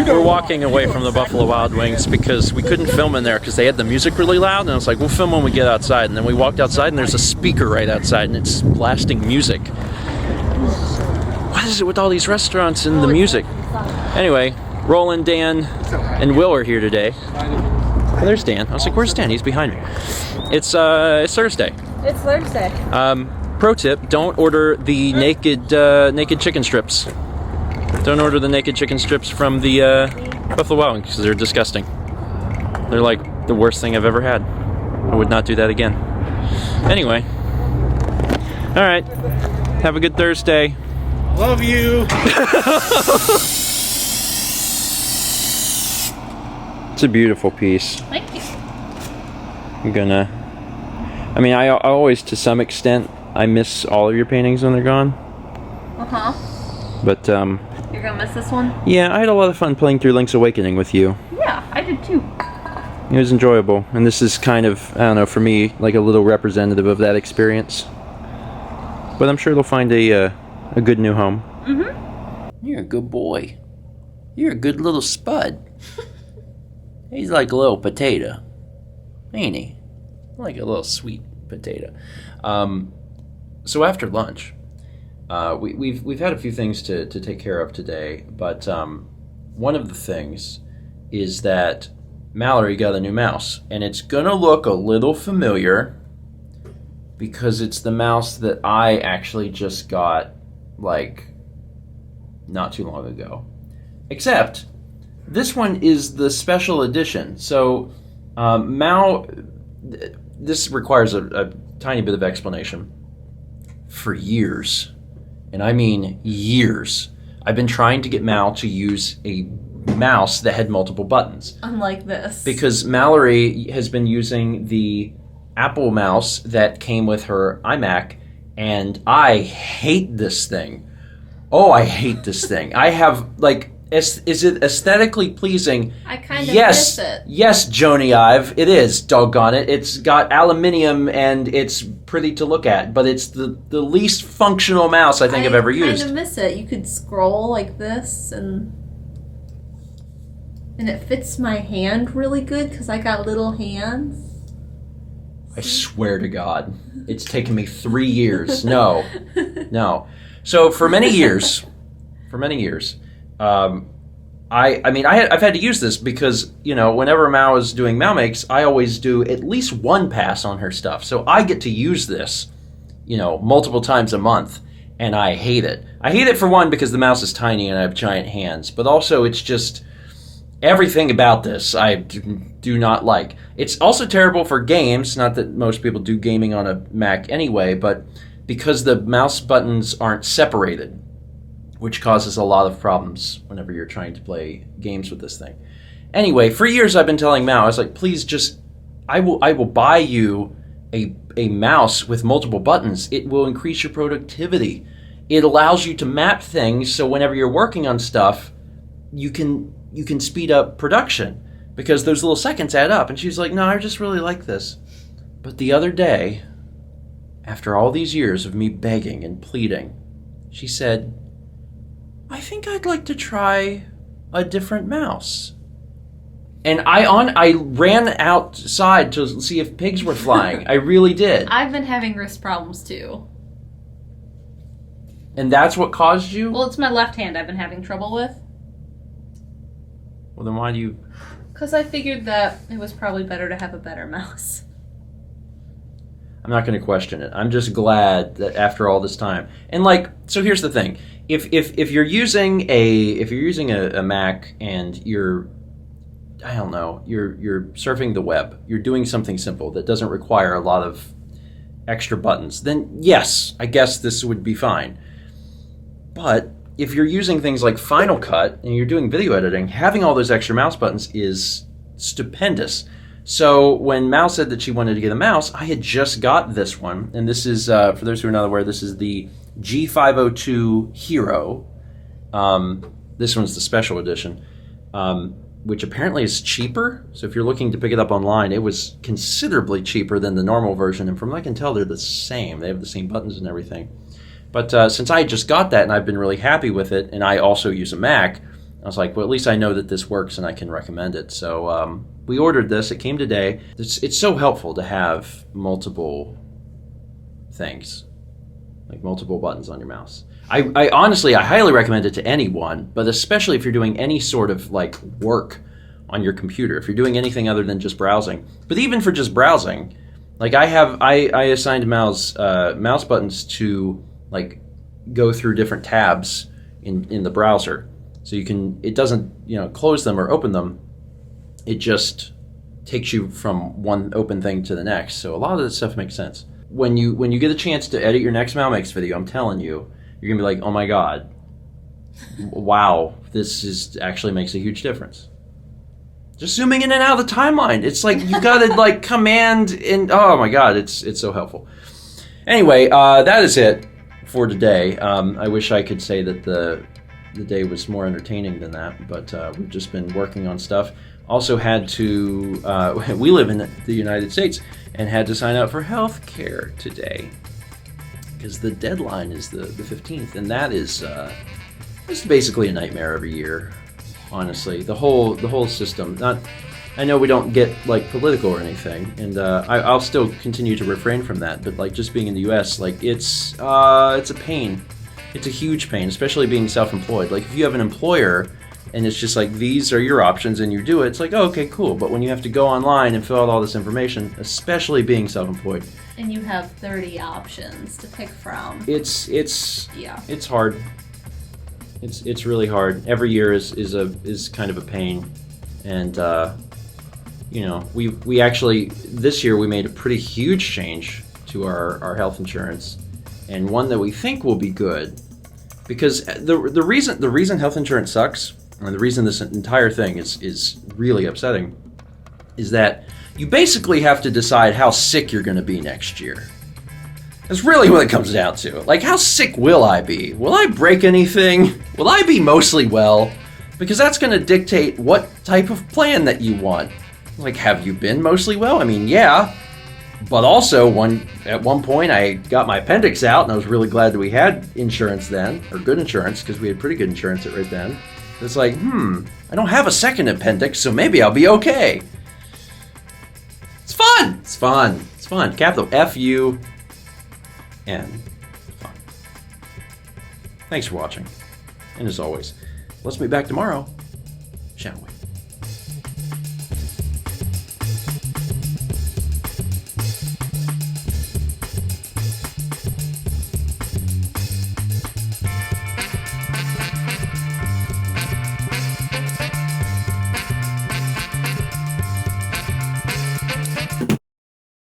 we're walking away from the Buffalo Wild Wings because we couldn't film in there because they had the music really loud, and I was like, we'll film when we get outside. And then we walked outside, and there's a speaker right outside, and it's blasting music. What is it with all these restaurants and the music? Anyway, Roland, Dan, and Will are here today. Oh, there's Dan. I was like, where's Dan? He's behind me. It's Thursday. It's Thursday. Pro tip, don't order the naked chicken strips. Don't order the naked chicken strips from the Buffalo Wild Wings because they're disgusting. They're like the worst thing I've ever had. I would not do that again. Anyway. Alright. Have a good Thursday. Love you. It's a beautiful piece. Thank you. I always, to some extent, I miss all of your paintings when they're gone. Uh-huh. But, You're gonna miss this one? yeah, I had a lot of fun playing through Link's Awakening with you. Yeah, I did too. It was enjoyable, and this is kind of, I don't know, for me, like a little representative of that experience. But I'm sure they'll find a good new home. Mm-hmm. You're a good boy. You're a good little spud. He's like a little potato, ain't he? Like a little sweet potato. So after lunch, we've had a few things to take care of today, but one of the things is that Mallory got a new mouse, and it's gonna look a little familiar because it's the mouse that I actually just got like not too long ago. Except this one is the special edition. So this requires a tiny bit of explanation. For years, and I mean years, I've been trying to get Mal to use a mouse that had multiple buttons. Unlike this. Because Mallory has been using the Apple mouse that came with her iMac, and I hate this thing. Oh, I hate this thing. I have, like, is it aesthetically pleasing? I kind of miss it. Yes, Joni Ive, it is, doggone it. It's got aluminium and it's pretty to look at, but it's the least functional mouse I think I've ever used. I kind of miss it. You could scroll like this, and it fits my hand really good because I got little hands. I swear to God, it's taken me 3 years. No. So for many years, I've had to use this because, whenever Mao is doing Mao Makes, I always do at least one pass on her stuff. So I get to use this, multiple times a month, and I hate it. I hate it for one because the mouse is tiny and I have giant hands, but also it's just everything about this I do not like. It's also terrible for games, not that most people do gaming on a Mac anyway, but because the mouse buttons aren't separated, which causes a lot of problems whenever you're trying to play games with this thing. Anyway, for years I've been telling Mao, I was like, please just, I will buy you a mouse with multiple buttons. It will increase your productivity. It allows you to map things so whenever you're working on stuff, you can speed up production because those little seconds add up. And she's like, no, I just really like this. But the other day, after all these years of me begging and pleading, she said, I think I'd like to try a different mouse. And I ran outside to see if pigs were flying. I really did. I've been having wrist problems too. And that's what caused you? Well, it's my left hand I've been having trouble with. Well, then why do you... Because I figured that it was probably better to have a better mouse. I'm not going to question it. I'm just glad that after all this time... And so here's the thing. If you're using a Mac and you're surfing the web, you're doing something simple that doesn't require a lot of extra buttons, then yes, I guess this would be fine. But if you're using things like Final Cut and you're doing video editing, having all those extra mouse buttons is stupendous. So when Mal said that she wanted to get a mouse, I had just got this one, and this is, for those who are not aware, this is the G502 Hero. This one's the special edition, which apparently is cheaper. So if you're looking to pick it up online, it was considerably cheaper than the normal version, and from what I can tell, they're the same. They have the same buttons and everything. But since I just got that and I've been really happy with it, and I also use a Mac, I was like, well, at least I know that this works and I can recommend it. So we ordered this. It came today. It's so helpful to have multiple things, like multiple buttons on your mouse. I honestly, I highly recommend it to anyone, but especially if you're doing any sort of like work on your computer, if you're doing anything other than just browsing. But even for just browsing, like I assigned mouse buttons to like go through different tabs in the browser. So it doesn't, close them or open them. It just takes you from one open thing to the next. So a lot of this stuff makes sense. When you get a chance to edit your next Malmakes video, I'm telling you, you're gonna be like, oh my god, wow, this actually makes a huge difference. Just zooming in and out of the timeline. It's like you gotta like command and oh my god, it's so helpful. Anyway, that is it for today. I wish I could say that the day was more entertaining than that, but we've just been working on stuff. Also had to, we live in the United States and had to sign up for health care today because the deadline is the 15th, and that is it's basically a nightmare every year, honestly. The whole system. I know we don't get like political or anything, and I'll still continue to refrain from that, but like just being in the U.S., like it's a pain. It's a huge pain, especially being self-employed. Like if you have an employer and it's just like these are your options and you do it, it's like, oh, okay, cool. But when you have to go online and fill out all this information, especially being self-employed, and you have 30 options to pick from, it's hard. It's really hard. Every year is kind of a pain, and we actually this year we made a pretty huge change to our health insurance, and one that we think will be good. Because the reason health insurance sucks, and the reason this entire thing is really upsetting, is that you basically have to decide how sick you're going to be next year. That's really what it comes down to. Like, how sick will I be? Will I break anything? Will I be mostly well? Because that's going to dictate what type of plan that you want. Like, have you been mostly well? I mean, yeah. But also, at one point, I got my appendix out, and I was really glad that we had insurance then, or good insurance, because we had pretty good insurance right then. It's like, I don't have a second appendix, so maybe I'll be okay. It's fun! It's fun. It's fun. Capital F-U-N. Fun. Thanks for watching. And as always, let's meet back tomorrow, shall we?